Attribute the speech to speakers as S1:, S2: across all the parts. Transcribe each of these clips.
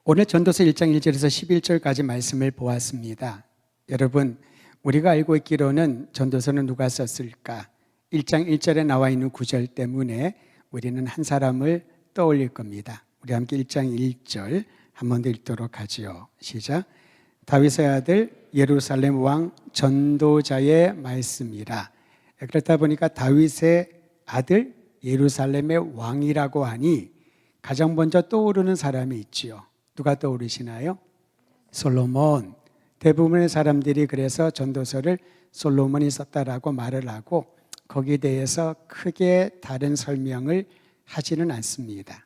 S1: 오늘 전도서 1장 1절에서 11절까지 말씀을 보았습니다. 여러분, 우리가 알고 있기로는 전도서는 누가 썼을까? 1장 1절에 나와 있는 구절 때문에 우리는 한 사람을 떠올릴 겁니다. 우리 함께 1장 1절 한 번 더 읽도록 하지요. 시작. 다윗의 아들 예루살렘 왕 전도자의 말씀이라. 그렇다 보니까 다윗의 아들 예루살렘의 왕이라고 하니 가장 먼저 떠오르는 사람이 있지요. 누가 떠오르시나요? 솔로몬. 대부분의 사람들이 그래서 전도서를 솔로몬이 썼다라고 말을 하고 거기에 대해서 크게 다른 설명을 하지는 않습니다.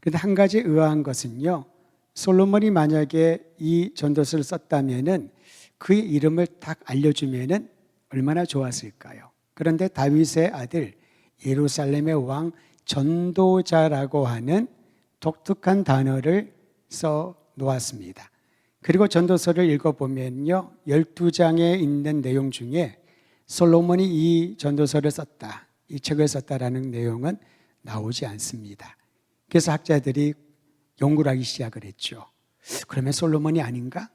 S1: 그런데 한 가지 의아한 것은요, 솔로몬이 만약에 이 전도서를 썼다면은 그의 이름을 딱 알려주면은 얼마나 좋았을까요? 그런데 다윗의 아들 예루살렘의 왕 전도자라고 하는 독특한 단어를 써 놓았습니다. 그리고 전도서를 읽어보면요, 12장에 있는 내용 중에 솔로몬이 이 전도서를 썼다, 이 책을 썼다라는 내용은 나오지 않습니다. 그래서 학자들이 연구를 하기 시작을 했죠. 그러면 솔로몬이 아닌가?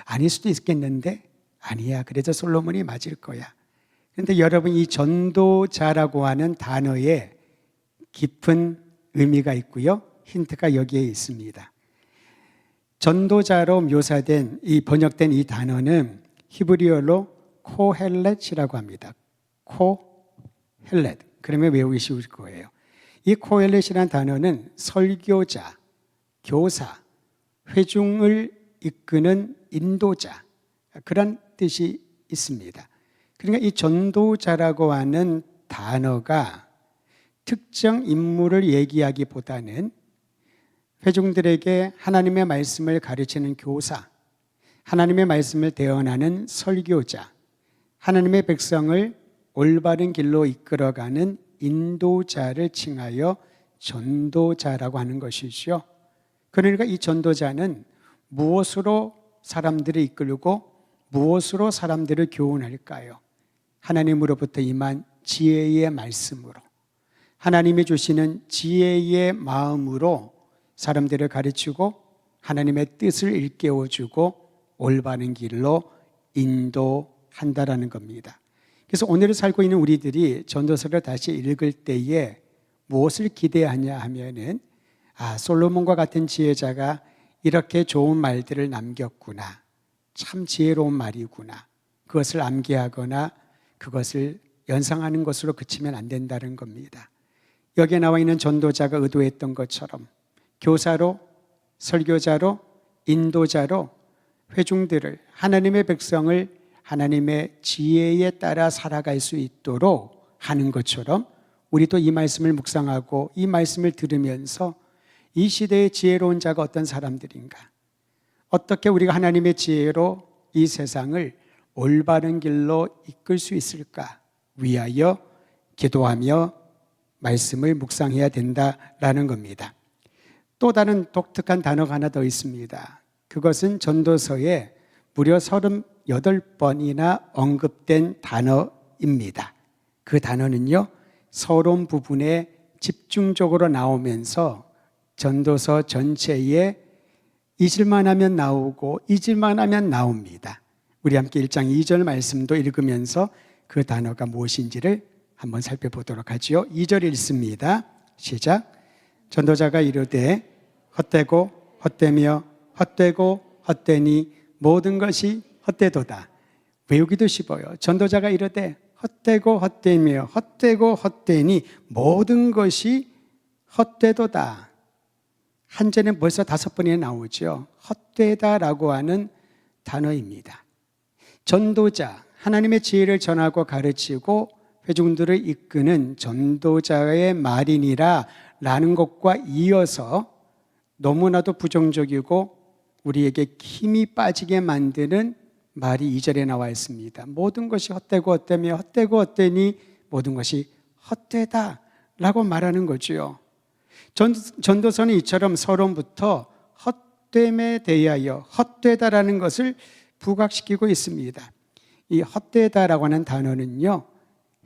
S1: 아닐 수도 있겠는데 아니야, 그래서 솔로몬이 맞을 거야. 그런데 여러분, 이 전도자라고 하는 단어에 깊은 의미가 있고요, 힌트가 여기에 있습니다. 전도자로 묘사된 이 번역된 이 단어는 히브리어로 코헬렛이라고 합니다. 코헬렛. 그러면 외우기 쉬울 거예요. 이 코헬렛이라는 단어는 설교자, 교사, 회중을 이끄는 인도자, 그런 뜻이 있습니다. 그러니까 이 전도자라고 하는 단어가 특정 인물을 얘기하기보다는 회중들에게 하나님의 말씀을 가르치는 교사, 하나님의 말씀을 대언하는 설교자, 하나님의 백성을 올바른 길로 이끌어가는 인도자를 칭하여 전도자라고 하는 것이죠. 그러니까 이 전도자는 무엇으로 사람들을 이끌고 무엇으로 사람들을 교훈할까요? 하나님으로부터 임한 지혜의 말씀으로, 하나님이 주시는 지혜의 마음으로 사람들을 가르치고 하나님의 뜻을 일깨워주고 올바른 길로 인도한다라는 겁니다. 그래서 오늘 살고 있는 우리들이 전도서를 다시 읽을 때에 무엇을 기대하냐 하면은, 솔로몬과 같은 지혜자가 이렇게 좋은 말들을 남겼구나, 참 지혜로운 말이구나, 그것을 암기하거나 그것을 연상하는 것으로 그치면 안 된다는 겁니다. 여기에 나와 있는 전도자가 의도했던 것처럼 교사로, 설교자로, 인도자로 회중들을, 하나님의 백성을 하나님의 지혜에 따라 살아갈 수 있도록 하는 것처럼 우리도 이 말씀을 묵상하고 이 말씀을 들으면서 이 시대의 지혜로운 자가 어떤 사람들인가, 어떻게 우리가 하나님의 지혜로 이 세상을 올바른 길로 이끌 수 있을까 위하여 기도하며 말씀을 묵상해야 된다라는 겁니다. 또 다른 독특한 단어가 하나 더 있습니다. 그것은 전도서에 무려 38번이나 언급된 단어입니다. 그 단어는요, 서론 부분에 집중적으로 나오면서 전도서 전체에 잊을만 하면 나오고 잊을만 하면 나옵니다. 우리 함께 1장 2절 말씀도 읽으면서 그 단어가 무엇인지를 한번 살펴보도록 하지요. 2절 읽습니다. 시작. 전도자가 이르되 헛되고 헛되며 헛되고 헛되니 모든 것이 헛되도다. 외우기도 쉽어요. 전도자가 이르되 헛되고 헛되며 헛되고 헛되니 모든 것이 헛되도다. 한 절에 벌써 5번이나 나오죠. 헛되다라고 하는 단어입니다. 전도자, 하나님의 지혜를 전하고 가르치고 회중들을 이끄는 전도자의 말이니라 라는 것과 이어서 너무나도 부정적이고 우리에게 힘이 빠지게 만드는 말이 2절에 나와 있습니다. 모든 것이 헛되고 헛되며 헛되고 헛되니 모든 것이 헛되다 라고 말하는 거죠. 전도서는 이처럼 서론부터 헛됨에 대하여 헛되다라는 것을 부각시키고 있습니다. 이 헛되다라고 하는 단어는요,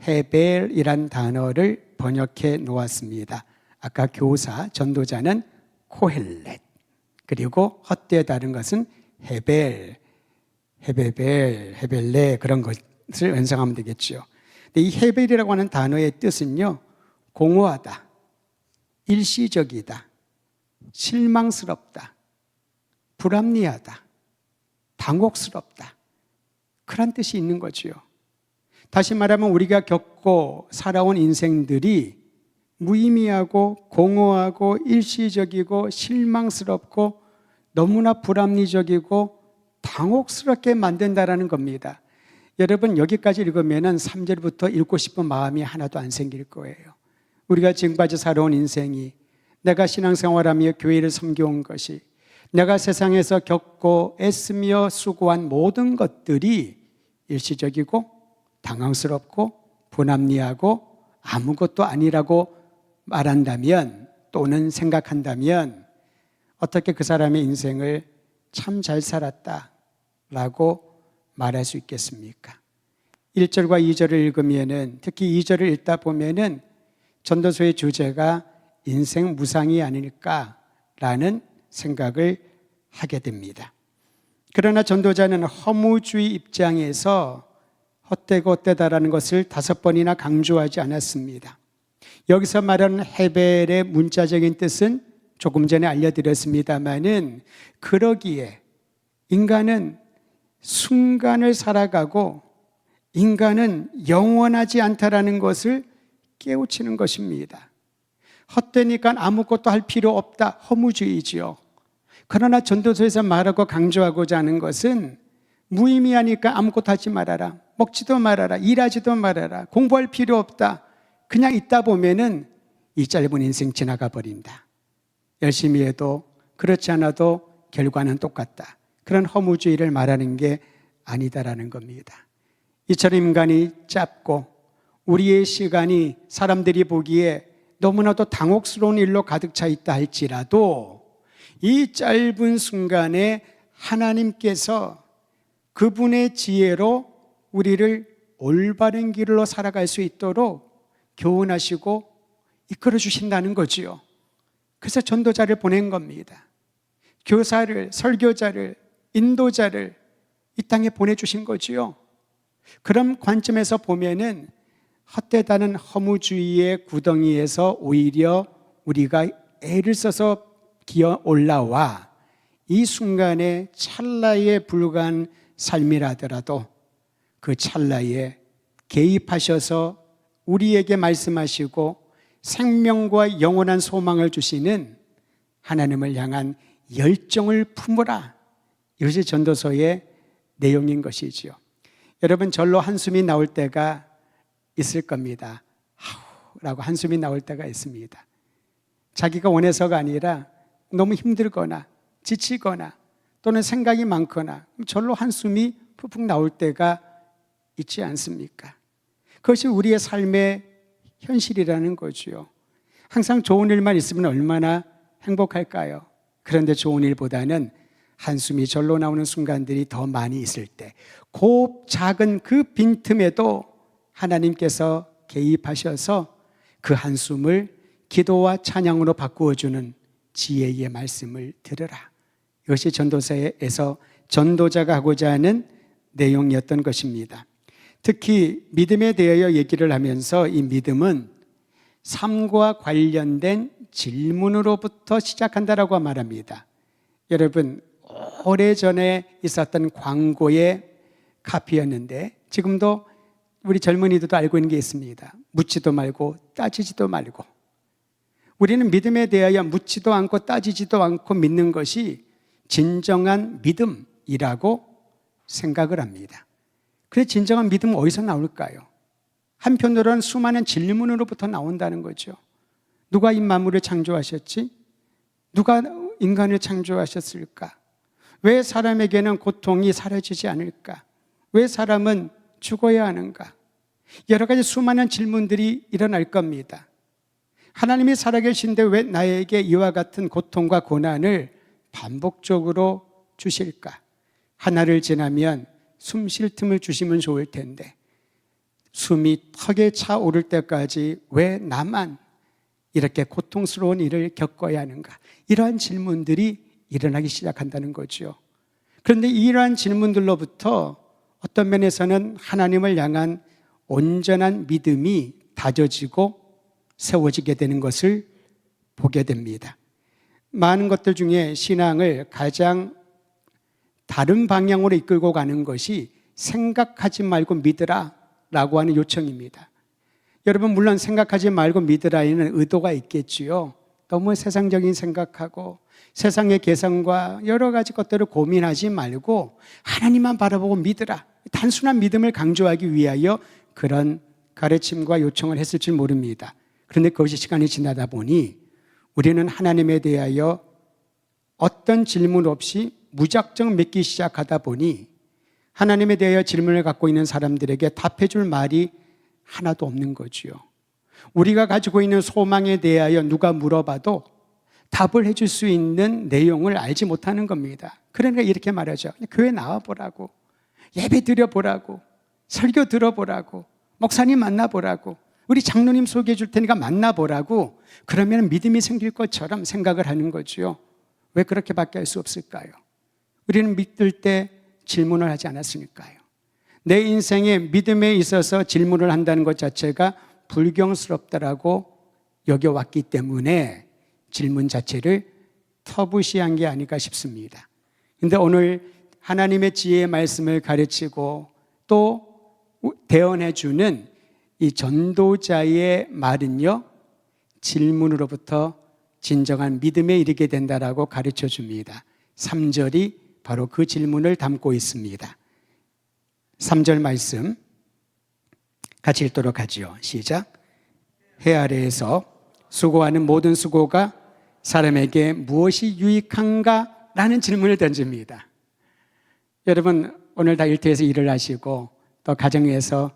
S1: 헤벨이란 단어를 번역해 놓았습니다. 아까 교사, 전도자는 코헬렛, 그리고 헛되다는 것은 헤벨레 그런 것을 연상하면 되겠죠. 근데 이 헤벨이라고 하는 단어의 뜻은요, 공허하다, 일시적이다, 실망스럽다, 불합리하다, 당혹스럽다, 그런 뜻이 있는 거지요. 다시 말하면 우리가 겪고 살아온 인생들이 무의미하고 공허하고 일시적이고 실망스럽고 너무나 불합리적이고 당혹스럽게 만든다라는 겁니다. 여러분 여기까지 읽으면 3절부터 읽고 싶은 마음이 하나도 안 생길 거예요. 우리가 지금까지 살아온 인생이, 내가 신앙생활하며 교회를 섬겨온 것이, 내가 세상에서 겪고 애쓰며 수고한 모든 것들이 일시적이고 당황스럽고 불합리하고 아무것도 아니라고 말한다면, 또는 생각한다면 어떻게 그 사람의 인생을 참 잘 살았다라고 말할 수 있겠습니까? 1절과 2절을 읽으면은, 특히 2절을 읽다 보면은 전도서의 주제가 인생 무상이 아닐까라는 생각을 하게 됩니다. 그러나 전도자는 허무주의 입장에서 헛되고 헛되다라는 것을 5번이나 강조하지 않았습니다. 여기서 말하는 헤벨의 문자적인 뜻은 조금 전에 알려드렸습니다마는, 그러기에 인간은 순간을 살아가고 인간은 영원하지 않다라는 것을 깨우치는 것입니다. 헛되니까 아무것도 할 필요 없다, 허무주의지요. 그러나 전도서에서 말하고 강조하고자 하는 것은, 무의미하니까 아무것도 하지 말아라, 먹지도 말아라, 일하지도 말아라, 공부할 필요 없다, 그냥 있다 보면은 이 짧은 인생 지나가 버린다. 열심히 해도 그렇지 않아도 결과는 똑같다. 그런 허무주의를 말하는 게 아니다라는 겁니다. 이처럼 인간이 짧고 우리의 시간이 사람들이 보기에 너무나도 당혹스러운 일로 가득 차 있다 할지라도, 이 짧은 순간에 하나님께서 그분의 지혜로 우리를 올바른 길로 살아갈 수 있도록 교훈하시고 이끌어 주신다는 거지요. 그래서 전도자를 보낸 겁니다. 교사를, 설교자를, 인도자를 이 땅에 보내주신 거지요. 그런 관점에서 보면은 헛되다는 허무주의의 구덩이에서 오히려 우리가 애를 써서 기어 올라와 이 순간에 찰나에 불과한 삶이라더라도 그 찰나에 개입하셔서 우리에게 말씀하시고 생명과 영원한 소망을 주시는 하나님을 향한 열정을 품으라. 이것이 전도서의 내용인 것이지요. 여러분, 절로 한숨이 나올 때가 있을 겁니다. 라고 한숨이 나올 때가 있습니다. 자기가 원해서가 아니라 너무 힘들거나 지치거나 또는 생각이 많거나 절로 한숨이 푹푹 나올 때가 있지 않습니까? 그것이 우리의 삶의 현실이라는 거죠. 항상 좋은 일만 있으면 얼마나 행복할까요? 그런데 좋은 일보다는 한숨이 절로 나오는 순간들이 더 많이 있을 때, 그 작은 그 빈틈에도 하나님께서 개입하셔서 그 한숨을 기도와 찬양으로 바꾸어주는 지혜의 말씀을 들으라. 이것이 전도서에서 전도자가 하고자 하는 내용이었던 것입니다. 특히 믿음에 대하여 얘기를 하면서 이 믿음은 삶과 관련된 질문으로부터 시작한다라고 말합니다. 여러분, 오래전에 있었던 광고의 카피였는데 지금도 우리 젊은이들도 알고 있는 게 있습니다. 묻지도 말고 따지지도 말고. 우리는 믿음에 대하여 묻지도 않고 따지지도 않고 믿는 것이 진정한 믿음이라고 생각을 합니다. 그런데 진정한 믿음은 어디서 나올까요? 한편으로는 수많은 질문으로부터 나온다는 거죠. 누가 이 만물을 창조하셨지? 누가 인간을 창조하셨을까? 왜 사람에게는 고통이 사라지지 않을까? 왜 사람은 죽어야 하는가? 여러 가지 수많은 질문들이 일어날 겁니다. 하나님이 살아계신데 왜 나에게 이와 같은 고통과 고난을 반복적으로 주실까? 하나를 지나면 숨 쉴 틈을 주시면 좋을 텐데 숨이 턱에 차오를 때까지 왜 나만 이렇게 고통스러운 일을 겪어야 하는가? 이러한 질문들이 일어나기 시작한다는 거죠. 그런데 이러한 질문들로부터 어떤 면에서는 하나님을 향한 온전한 믿음이 다져지고 세워지게 되는 것을 보게 됩니다. 많은 것들 중에 신앙을 가장 다른 방향으로 이끌고 가는 것이 생각하지 말고 믿으라 라고 하는 요청입니다. 여러분, 물론 생각하지 말고 믿으라에는 의도가 있겠지요. 너무 세상적인 생각하고 세상의 계산과 여러 가지 것들을 고민하지 말고 하나님만 바라보고 믿으라, 단순한 믿음을 강조하기 위하여 그런 가르침과 요청을 했을 줄 모릅니다. 그런데 그것이 시간이 지나다 보니 우리는 하나님에 대하여 어떤 질문 없이 무작정 믿기 시작하다 보니 하나님에 대하여 질문을 갖고 있는 사람들에게 답해 줄 말이 하나도 없는 거지요. 우리가 가지고 있는 소망에 대하여 누가 물어봐도 답을 해줄 수 있는 내용을 알지 못하는 겁니다. 그러니까 이렇게 말하죠. 교회 나와보라고, 예배 드려보라고, 설교 들어보라고, 목사님 만나보라고, 우리 장로님 소개해 줄 테니까 만나보라고. 그러면 믿음이 생길 것처럼 생각을 하는 거죠. 왜 그렇게밖에 할 수 없을까요? 우리는 믿을 때 질문을 하지 않았으니까요. 내 인생에 믿음에 있어서 질문을 한다는 것 자체가 불경스럽다라고 여겨왔기 때문에 질문 자체를 터부시한 게 아닐까 싶습니다. 그런데 오늘 하나님의 지혜의 말씀을 가르치고 또 대언해 주는 이 전도자의 말은요, 질문으로부터 진정한 믿음에 이르게 된다라고 가르쳐 줍니다. 3절이 바로 그 질문을 담고 있습니다. 3절 말씀 같이 읽도록 하죠. 시작. 해 아래에서 수고하는 모든 수고가 사람에게 무엇이 유익한가? 라는 질문을 던집니다. 여러분, 오늘 다 일터에서 일을 하시고 또 가정에서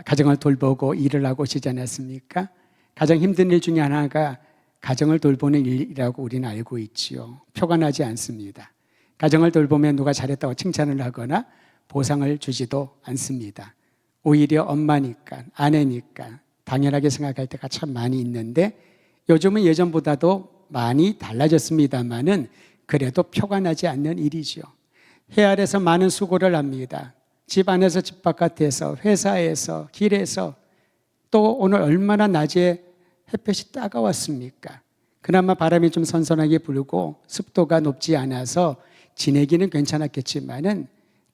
S1: 가정을 돌보고 일을 하고 오시지 않았습니까? 가장 힘든 일 중에 하나가 가정을 돌보는 일이라고 우리는 알고 있지요. 표가 나지 않습니다. 가정을 돌보면 누가 잘했다고 칭찬을 하거나 보상을 주지도 않습니다. 오히려 엄마니까, 아내니까 당연하게 생각할 때가 참 많이 있는데 요즘은 예전보다도 많이 달라졌습니다만은 그래도 표가 나지 않는 일이죠. 해 아래서 많은 수고를 합니다. 집 안에서 집 바깥에서 회사에서 길에서 또 오늘 얼마나 낮에 햇볕이 따가웠습니까? 그나마 바람이 좀 선선하게 불고 습도가 높지 않아서 지내기는 괜찮았겠지만은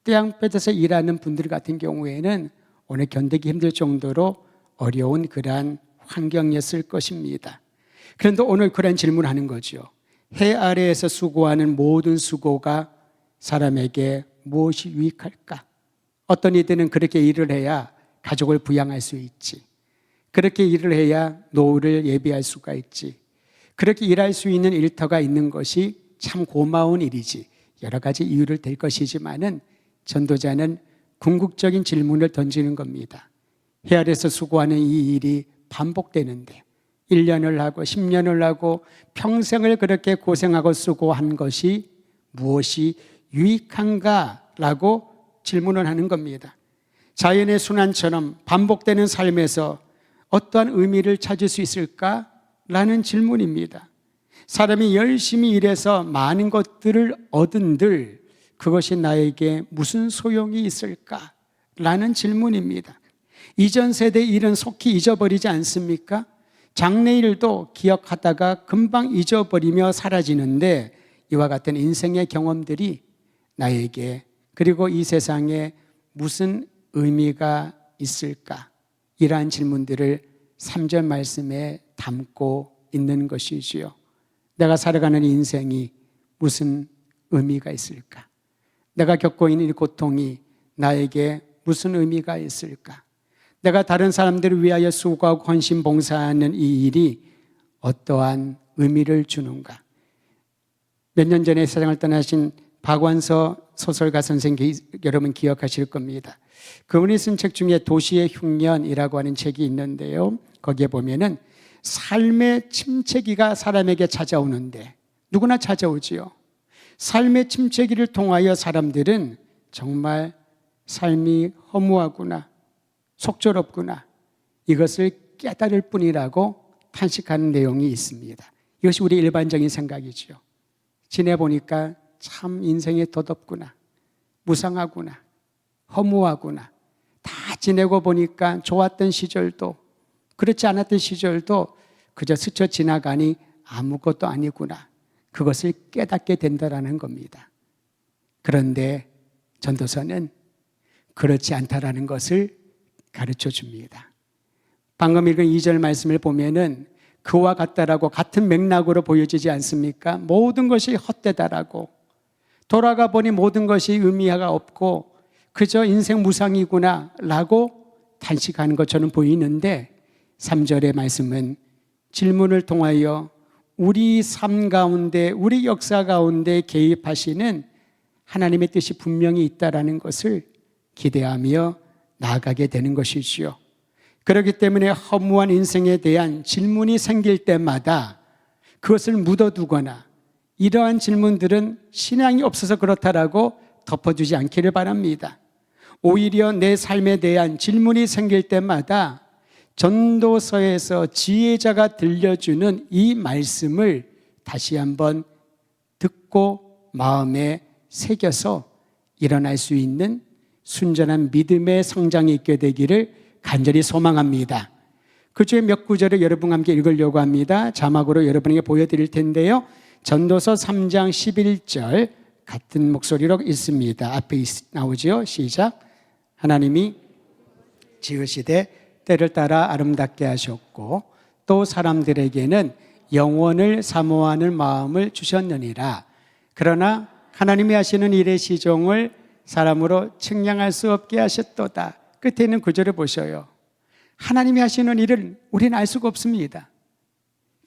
S1: 태양볕에서 일하는 분들 같은 경우에는 오늘 견디기 힘들 정도로 어려운 그러한 환경이었을 것입니다. 그런데 오늘 그런 질문을 하는 거죠. 해 아래에서 수고하는 모든 수고가 사람에게 무엇이 유익할까? 어떤 이들은 그렇게 일을 해야 가족을 부양할 수 있지. 그렇게 일을 해야 노후를 예비할 수가 있지. 그렇게 일할 수 있는 일터가 있는 것이 참 고마운 일이지. 여러 가지 이유를 댈 것이지만은 전도자는 궁극적인 질문을 던지는 겁니다. 해 아래에서 수고하는 이 일이 반복되는데 1년을 하고 10년을 하고 평생을 그렇게 고생하고 수고한 것이 무엇이 유익한가라고 질문을 하는 겁니다. 자연의 순환처럼 반복되는 삶에서 어떠한 의미를 찾을 수 있을까라는 질문입니다. 사람이 열심히 일해서 많은 것들을 얻은들 그것이 나에게 무슨 소용이 있을까라는 질문입니다. 이전 세대 일은 속히 잊어버리지 않습니까? 장래일도 기억하다가 금방 잊어버리며 사라지는데 이와 같은 인생의 경험들이 나에게 그리고 이 세상에 무슨 의미가 있을까? 이러한 질문들을 3절 말씀에 담고 있는 것이지요. 내가 살아가는 인생이 무슨 의미가 있을까? 내가 겪고 있는 이 고통이 나에게 무슨 의미가 있을까? 내가 다른 사람들을 위하여 수고하고 헌신 봉사하는 이 일이 어떠한 의미를 주는가? 몇 년 전에 세상을 떠나신 박완서 소설가 선생님 여러분 기억하실 겁니다. 그분이 쓴 책 중에 도시의 흉년이라고 하는 책이 있는데요. 거기에 보면은 삶의 침체기가 사람에게 찾아오는데 누구나 찾아오지요. 삶의 침체기를 통하여 사람들은 정말 삶이 허무하구나, 속절없구나 이것을 깨달을 뿐이라고 탄식하는 내용이 있습니다. 이것이 우리 일반적인 생각이죠. 지내보니까 참 인생이 덧없구나, 무상하구나, 허무하구나. 다 지내고 보니까 좋았던 시절도 그렇지 않았던 시절도 그저 스쳐 지나가니 아무것도 아니구나. 그것을 깨닫게 된다라는 겁니다. 그런데 전도서는 그렇지 않다라는 것을 가르쳐 줍니다. 방금 읽은 2절 말씀을 보면은 그와 같다라고 같은 맥락으로 보여지지 않습니까? 모든 것이 헛되다라고, 돌아가 보니 모든 것이 의미가 없고 그저 인생 무상이구나 라고 단식하는 것처럼 보이는데 3절의 말씀은 질문을 통하여 우리 삶 가운데, 우리 역사 가운데 개입하시는 하나님의 뜻이 분명히 있다라는 것을 기대하며 나아가게 되는 것이지요. 그렇기 때문에 허무한 인생에 대한 질문이 생길 때마다 그것을 묻어두거나 이러한 질문들은 신앙이 없어서 그렇다라고 덮어주지 않기를 바랍니다. 오히려 내 삶에 대한 질문이 생길 때마다 전도서에서 지혜자가 들려주는 이 말씀을 다시 한번 듣고 마음에 새겨서 일어날 수 있는 순전한 믿음의 성장이 있게 되기를 간절히 소망합니다. 그 중에 몇 구절을 여러분과 함께 읽으려고 합니다. 자막으로 여러분에게 보여드릴 텐데요. 전도서 3장 11절 같은 목소리로 읽습니다. 앞에 나오죠. 시작. 하나님이 지으시되 때를 따라 아름답게 하셨고 또 사람들에게는 영원을 사모하는 마음을 주셨느니라. 그러나 하나님이 하시는 일의 시종을 사람으로 측량할 수 없게 하셨도다. 끝에 있는 구절을 보셔요. 하나님이 하시는 일을 우리는 알 수가 없습니다.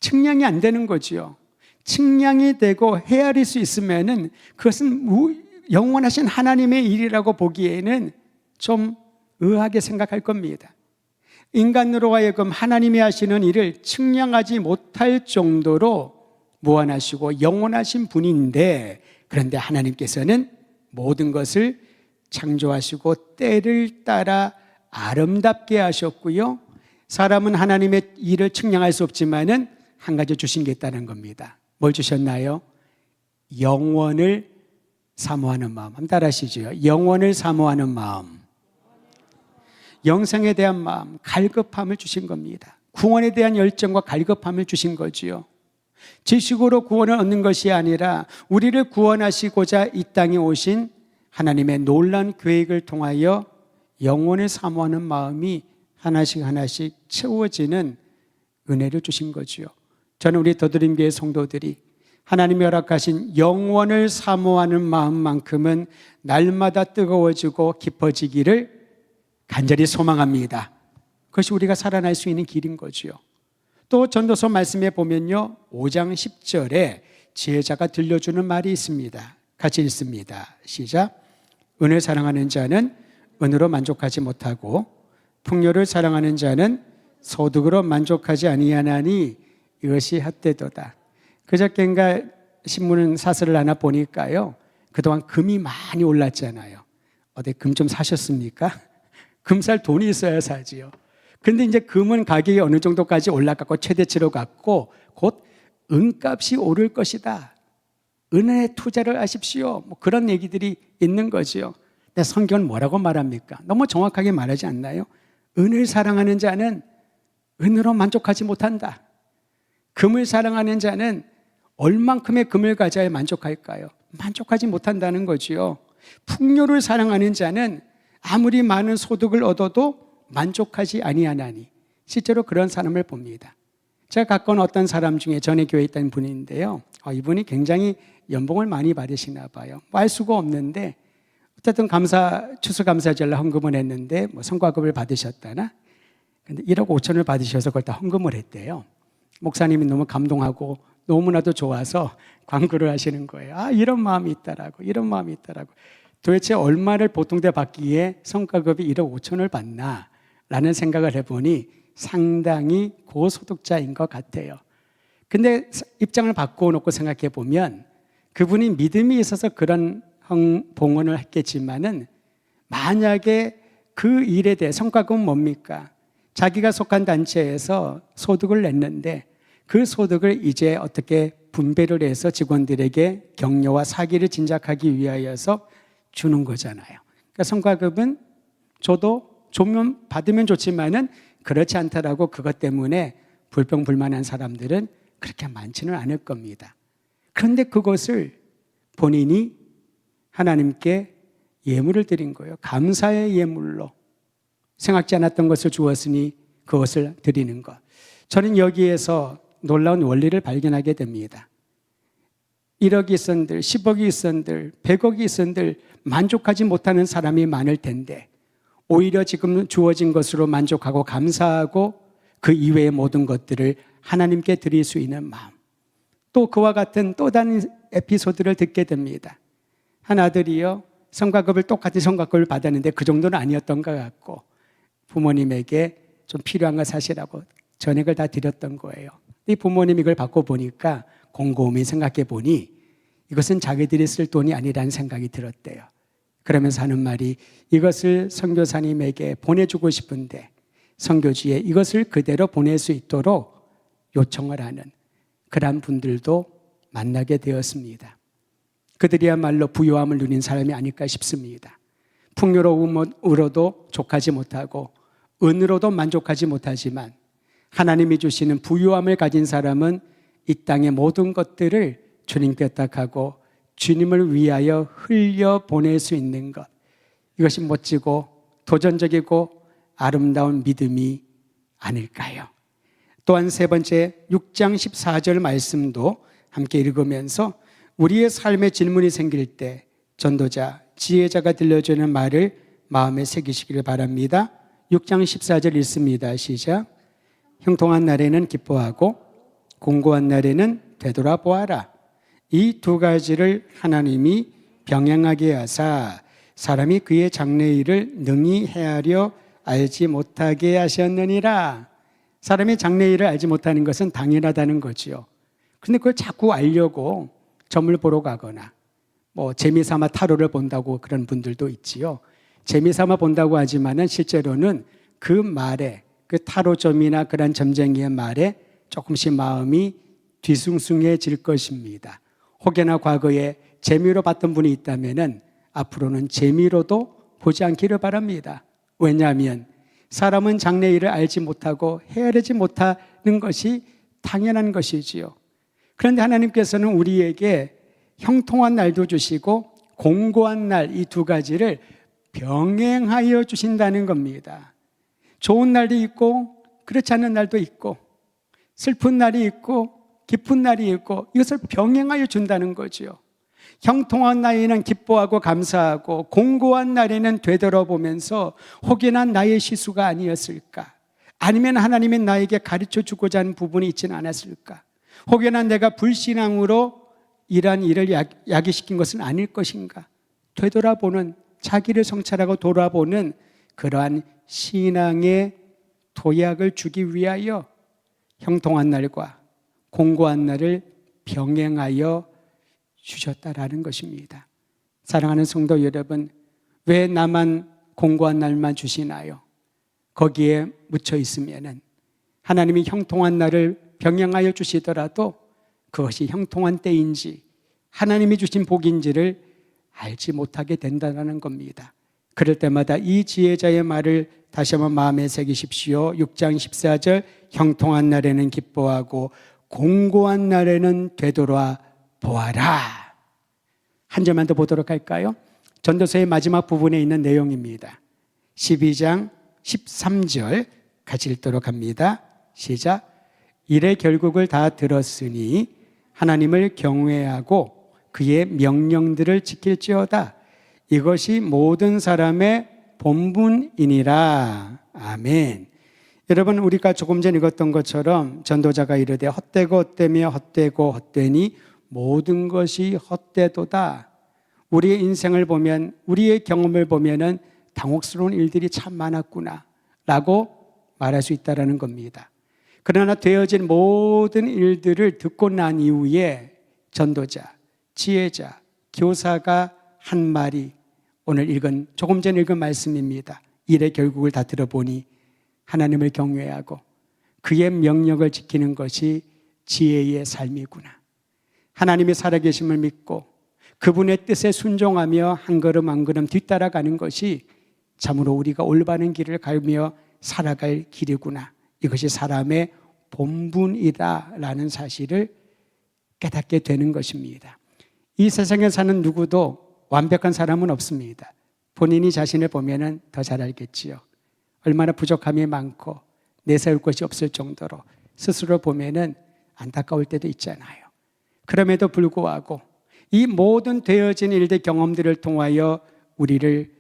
S1: 측량이 안 되는 거지요. 측량이 되고 헤아릴 수 있으면은 그것은 영원하신 하나님의 일이라고 보기에는 좀 의아하게 생각할 겁니다. 인간으로 하여금 하나님이 하시는 일을 측량하지 못할 정도로 무한하시고 영원하신 분인데, 그런데 하나님께서는 모든 것을 창조하시고 때를 따라 아름답게 하셨고요. 사람은 하나님의 일을 측량할 수 없지만은 한 가지 주신 게 있다는 겁니다. 뭘 주셨나요? 영원을 사모하는 마음. 한번 따라 하시죠. 영원을 사모하는 마음. 영생에 대한 마음, 갈급함을 주신 겁니다. 구원에 대한 열정과 갈급함을 주신 거지요. 지식으로 구원을 얻는 것이 아니라 우리를 구원하시고자 이 땅에 오신 하나님의 놀라운 계획을 통하여 영원을 사모하는 마음이 하나씩 하나씩 채워지는 은혜를 주신 거지요. 저는 우리 더드림교회 성도들이 하나님이 허락하신 영원을 사모하는 마음만큼은 날마다 뜨거워지고 깊어지기를 간절히 소망합니다. 그것이 우리가 살아날 수 있는 길인 거지요. 또 전도서 말씀에 보면요, 5장 10절에 지혜자가 들려주는 말이 있습니다. 같이 읽습니다. 시작. 은을 사랑하는 자는 은으로 만족하지 못하고 풍요를 사랑하는 자는 소득으로 만족하지 아니하나니 이것이 헛되도다. 그저께인가 신문 사설을 하나 보니까요, 그동안 금이 많이 올랐잖아요. 어디 금 좀 사셨습니까? 금 살 돈이 있어야 사지요. 근데 이제 금은 가격이 어느 정도까지 올라갔고 최대치로 갔고 곧 은값이 오를 것이다. 은에 투자를 하십시오. 뭐 그런 얘기들이 있는 거지요. 근데 성경은 뭐라고 말합니까? 너무 정확하게 말하지 않나요? 은을 사랑하는 자는 은으로 만족하지 못한다. 금을 사랑하는 자는 얼만큼의 금을 가져야 만족할까요? 만족하지 못한다는 거지요. 풍요를 사랑하는 자는 아무리 많은 소득을 얻어도 만족하지 아니하나니, 실제로 그런 사람을 봅니다. 제가 가까운 어떤 사람 중에 전에 교회에 있던 분인데요, 이분이 굉장히 연봉을 많이 받으시나 봐요. 뭐 알 수가 없는데 어쨌든 추수감사절날 헌금을 했는데 뭐 성과급을 받으셨다나, 근데 1억 5천을 받으셔서 그걸 다 헌금을 했대요. 목사님이 너무 감동하고 너무나도 좋아서 광고를 하시는 거예요. 이런 마음이 있다라고, 이런 마음이 있다라고. 도대체 얼마를 보통 때 받기에 성과급이 1억 5천을 받나 라는 생각을 해보니 상당히 고소득자인 것 같아요. 근데 입장을 바꿔놓고 생각해 보면 그분이 믿음이 있어서 그런 봉헌을 했겠지만은, 만약에 그 일에 대해 성과급은 뭡니까? 자기가 속한 단체에서 소득을 냈는데 그 소득을 이제 어떻게 분배를 해서 직원들에게 격려와 사기를 진작하기 위하여서 주는 거잖아요. 그러니까 성과급은 조면 받으면 좋지만은 그렇지 않다라고 그것 때문에 불평불만한 사람들은 그렇게 많지는 않을 겁니다. 그런데 그것을 본인이 하나님께 예물을 드린 거예요. 감사의 예물로 생각지 않았던 것을 주었으니 그것을 드리는 것. 저는 여기에서 놀라운 원리를 발견하게 됩니다. 1억이 있은들, 10억이 있은들, 100억이 있은들 만족하지 못하는 사람이 많을 텐데 오히려 지금 주어진 것으로 만족하고 감사하고 그 이외의 모든 것들을 하나님께 드릴 수 있는 마음. 또 그와 같은 또 다른 에피소드를 듣게 됩니다. 한 아들이요, 성과급을 똑같은 성과급을 받았는데 그 정도는 아니었던 것 같고 부모님에게 좀 필요한 거 사시라고 전액을 다 드렸던 거예요. 이 부모님이 이걸 받고 보니까 곰곰이 생각해 보니 이것은 자기들이 쓸 돈이 아니라는 생각이 들었대요. 그러면서 하는 말이 이것을 선교사님에게 보내주고 싶은데 선교지에 이것을 그대로 보낼 수 있도록 요청을 하는 그런 분들도 만나게 되었습니다. 그들이야말로 부요함을 누린 사람이 아닐까 싶습니다. 풍요로움으로도 족하지 못하고 은으로도 만족하지 못하지만 하나님이 주시는 부요함을 가진 사람은 이 땅의 모든 것들을 주님께 탁하고 주님을 위하여 흘려보낼 수 있는 것, 이것이 멋지고 도전적이고 아름다운 믿음이 아닐까요? 또한 세 번째 6장 14절 말씀도 함께 읽으면서 우리의 삶에 질문이 생길 때 전도자, 지혜자가 들려주는 말을 마음에 새기시기를 바랍니다. 6장 14절 읽습니다. 시작. 형통한 날에는 기뻐하고 공고한 날에는 되돌아보아라. 이 두 가지를 하나님이 병행하게 하사 사람이 그의 장래일을 능히 헤아려 알지 못하게 하셨느니라. 사람이 장래일을 알지 못하는 것은 당연하다는 거지요. 그런데 그걸 자꾸 알려고 점을 보러 가거나 재미삼아 타로를 본다고 그런 분들도 있지요. 재미삼아 본다고 하지만은 실제로는 그 말에 그 타로점이나 그런 점쟁이의 말에 조금씩 마음이 뒤숭숭해질 것입니다. 혹여나 과거에 재미로 봤던 분이 있다면은 앞으로는 재미로도 보지 않기를 바랍니다. 왜냐하면 사람은 장래일을 알지 못하고 헤아리지 못하는 것이 당연한 것이지요. 그런데 하나님께서는 우리에게 형통한 날도 주시고 공고한 날, 이 두 가지를 병행하여 주신다는 겁니다. 좋은 날도 있고 그렇지 않은 날도 있고 슬픈 날이 있고 기쁜 날이 있고 이것을 병행하여 준다는 거죠. 형통한 날에는 기뻐하고 감사하고 공고한 날에는 되돌아보면서 혹여나 나의 실수가 아니었을까? 아니면 하나님은 나에게 가르쳐 주고자 하는 부분이 있지는 않았을까? 혹여나 내가 불신앙으로 이러한 일을 야기시킨 것은 아닐 것인가? 되돌아보는, 자기를 성찰하고 돌아보는 그러한 신앙의 도약을 주기 위하여 형통한 날과 공고한 날을 병행하여 주셨다라는 것입니다. 사랑하는 성도 여러분, 왜 나만 공고한 날만 주시나요? 거기에 묻혀 있으면은 하나님이 형통한 날을 병행하여 주시더라도 그것이 형통한 때인지 하나님이 주신 복인지를 알지 못하게 된다는 겁니다. 그럴 때마다 이 지혜자의 말을 다시 한번 마음에 새기십시오. 6장 14절 형통한 날에는 기뻐하고 공고한 날에는 되돌아 보아라. 한 절만 더 보도록 할까요? 전도서의 마지막 부분에 있는 내용입니다. 12장 13절 같이 읽도록 합니다. 시작. 일의 결국을 다 들었으니 하나님을 경외하고 그의 명령들을 지킬지어다. 이것이 모든 사람의 본분이니라. 아멘. 여러분, 우리가 조금 전 읽었던 것처럼 전도자가 이르되 헛되고 헛되며 헛되고 헛되니 모든 것이 헛되도다. 우리의 인생을 보면, 우리의 경험을 보면은 당혹스러운 일들이 참 많았구나 라고 말할 수 있다는 겁니다. 그러나 되어진 모든 일들을 듣고 난 이후에 전도자, 지혜자, 교사가 한 말이 오늘 조금 전 읽은 말씀입니다. 일의 결국을 다 들어보니 하나님을 경외하고 그의 명령을 지키는 것이 지혜의 삶이구나. 하나님의 살아계심을 믿고 그분의 뜻에 순종하며 한 걸음 한 걸음 뒤따라가는 것이 참으로 우리가 올바른 길을 가며 살아갈 길이구나. 이것이 사람의 본분이다라는 사실을 깨닫게 되는 것입니다. 이 세상에 사는 누구도 완벽한 사람은 없습니다. 본인이 자신을 보면 더 잘 알겠지요. 얼마나 부족함이 많고 내세울 것이 없을 정도로 스스로 보면 안타까울 때도 있잖아요. 그럼에도 불구하고 이 모든 되어진 일들 경험들을 통하여 우리를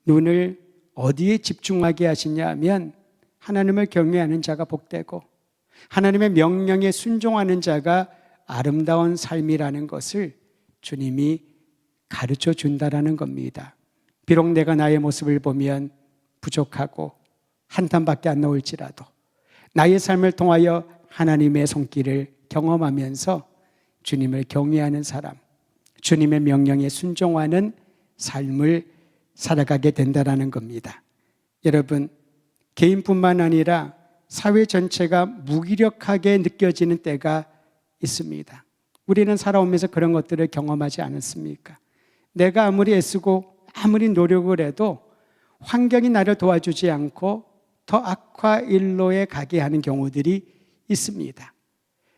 S1: 눈을 어디에 집중하게 하시냐 하면 하나님을 경외하는 자가 복되고 하나님의 명령에 순종하는 자가 아름다운 삶이라는 것을 주님이 가르쳐 준다라는 겁니다. 비록 내가 나의 모습을 보면 부족하고 한탄밖에 안 나올지라도 나의 삶을 통하여 하나님의 손길을 경험하면서 주님을 경외하는 사람, 주님의 명령에 순종하는 삶을 살아가게 된다라는 겁니다. 여러분, 개인뿐만 아니라 사회 전체가 무기력하게 느껴지는 때가 있습니다. 우리는 살아오면서 그런 것들을 경험하지 않았습니까? 내가 아무리 애쓰고 아무리 노력을 해도 환경이 나를 도와주지 않고 더 악화일로에 가게 하는 경우들이 있습니다.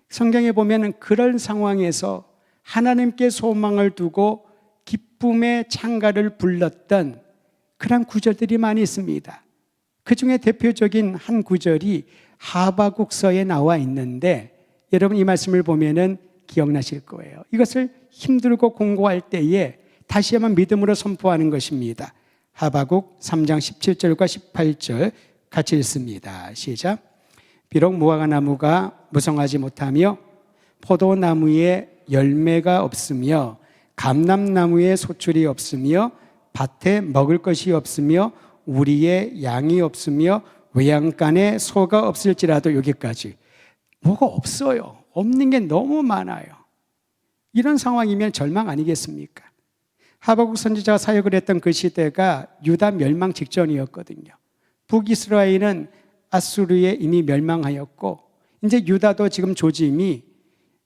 S1: 성경에 보면 그런 상황에서 하나님께 소망을 두고 기쁨의 창가를 불렀던 그런 구절들이 많이 있습니다. 그 중에 대표적인 한 구절이 하바국서에 나와 있는데 여러분 이 말씀을 보면은 기억나실 거예요. 이것을 힘들고 공고할 때에 다시 한번 믿음으로 선포하는 것입니다. 하바국 3장 17절과 18절 같이 읽습니다. 시작. 비록 무화과나무가 무성하지 못하며 포도나무에 열매가 없으며 감람나무에 소출이 없으며 밭에 먹을 것이 없으며 우리의 양이 없으며 외양간에 소가 없을지라도 여기까지. 뭐가 없어요. 없는 게 너무 많아요. 이런 상황이면 절망 아니겠습니까? 하바국 선지자가 사역을 했던 그 시대가 유다 멸망 직전이었거든요. 북이스라엘은 아수르에 이미 멸망하였고 이제 유다도 지금 조짐이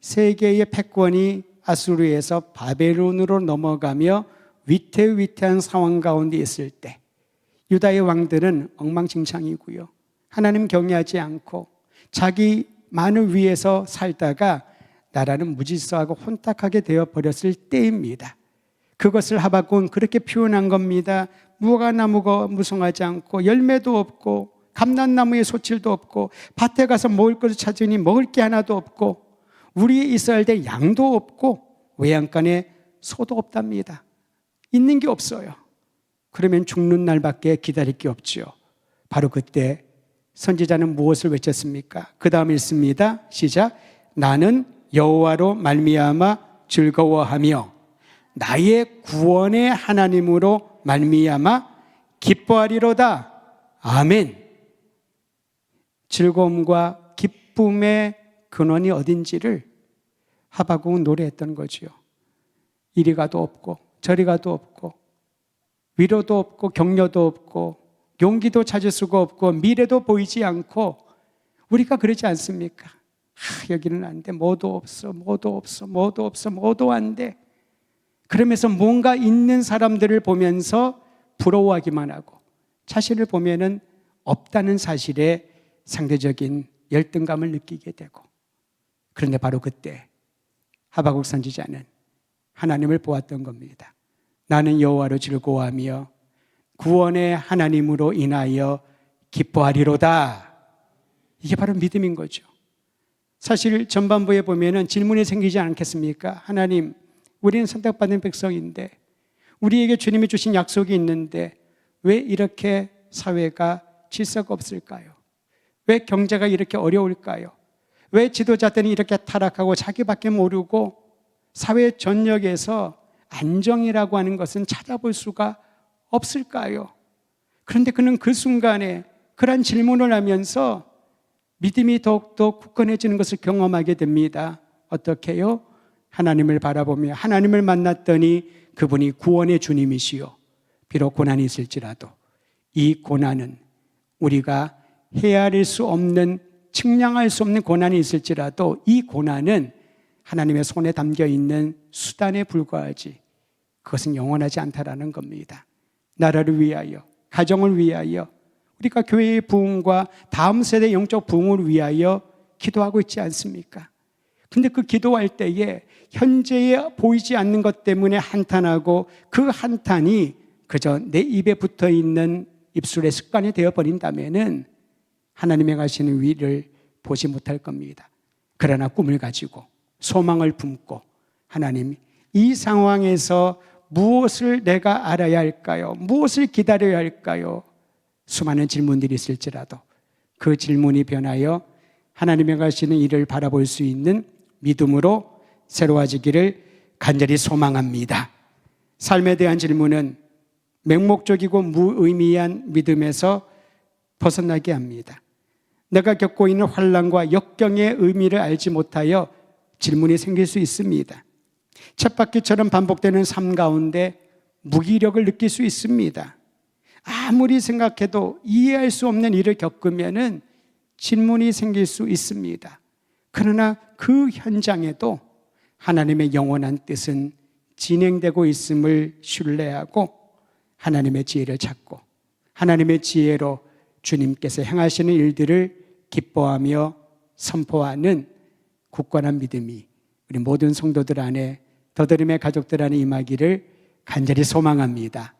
S1: 세계의 패권이 아수르에서 바벨론으로 넘어가며 위태위태한 상황 가운데 있을 때 유다의 왕들은 엉망진창이고요. 하나님 경외하지 않고 자기만을 위해서 살다가 나라는 무질서하고 혼탁하게 되어버렸을 때입니다. 그것을 하박국은 그렇게 표현한 겁니다. 무화과나무가 무성하지 않고 열매도 없고 감람나무에 소출도 없고 밭에 가서 먹을 것을 찾으니 먹을 게 하나도 없고 우리에 있어야 될 양도 없고 외양간에 소도 없답니다. 있는 게 없어요. 그러면 죽는 날밖에 기다릴 게 없죠. 바로 그때 선지자는 무엇을 외쳤습니까? 그 다음 읽습니다. 시작. 나는 여호와로 말미암아 즐거워하며 나의 구원의 하나님으로 말미암아 기뻐하리로다. 아멘. 즐거움과 기쁨의 근원이 어딘지를 하박국은 노래했던 거지요. 이리 가도 없고 저리 가도 없고 위로도 없고 격려도 없고 용기도 찾을 수가 없고 미래도 보이지 않고 우리가 그러지 않습니까? 여기는 안 돼. 뭐도 없어. 뭐도 없어. 뭐도 없어. 뭐도 안 돼. 그러면서 뭔가 있는 사람들을 보면서 부러워하기만 하고 자신을 보면은 없다는 사실에 상대적인 열등감을 느끼게 되고 그런데 바로 그때 하박국 선지자는 하나님을 보았던 겁니다. 나는 여호와로 즐거워하며 구원의 하나님으로 인하여 기뻐하리로다. 이게 바로 믿음인 거죠. 사실 전반부에 보면은 질문이 생기지 않겠습니까? 하나님, 우리는 선택받은 백성인데 우리에게 주님이 주신 약속이 있는데 왜 이렇게 사회가 질서가 없을까요? 왜 경제가 이렇게 어려울까요? 왜 지도자들이 이렇게 타락하고 자기밖에 모르고 사회 전역에서 안정이라고 하는 것은 찾아볼 수가 없을까요? 그런데 그는 그 순간에 그런 질문을 하면서 믿음이 더욱더 굳건해지는 것을 경험하게 됩니다. 어떻게요? 하나님을 바라보며 하나님을 만났더니 그분이 구원의 주님이시요. 비록 고난이 있을지라도 이 고난은 우리가 헤아릴 수 없는 측량할 수 없는 고난이 있을지라도 이 고난은 하나님의 손에 담겨 있는 수단에 불과하지 그것은 영원하지 않다라는 겁니다. 나라를 위하여, 가정을 위하여, 우리가 교회의 부흥과 다음 세대 영적 부흥을 위하여 기도하고 있지 않습니까? 근데 그 기도할 때에 현재에 보이지 않는 것 때문에 한탄하고 그 한탄이 그저 내 입에 붙어 있는 입술의 습관이 되어버린다면은 하나님의 가시는 위를 보지 못할 겁니다. 그러나 꿈을 가지고 소망을 품고 하나님 이 상황에서 무엇을 내가 알아야 할까요? 무엇을 기다려야 할까요? 수많은 질문들이 있을지라도 그 질문이 변하여 하나님의 가시는 일을 바라볼 수 있는 믿음으로 새로워지기를 간절히 소망합니다. 삶에 대한 질문은 맹목적이고 무의미한 믿음에서 벗어나게 합니다. 내가 겪고 있는 환난과 역경의 의미를 알지 못하여 질문이 생길 수 있습니다. 쳇바퀴처럼 반복되는 삶 가운데 무기력을 느낄 수 있습니다. 아무리 생각해도 이해할 수 없는 일을 겪으면은 질문이 생길 수 있습니다. 그러나 그 현장에도 하나님의 영원한 뜻은 진행되고 있음을 신뢰하고 하나님의 지혜를 찾고 하나님의 지혜로 주님께서 행하시는 일들을 기뻐하며 선포하는 굳건한 믿음이 우리 모든 성도들 안에 더드림의 가족들 안에 임하기를 간절히 소망합니다.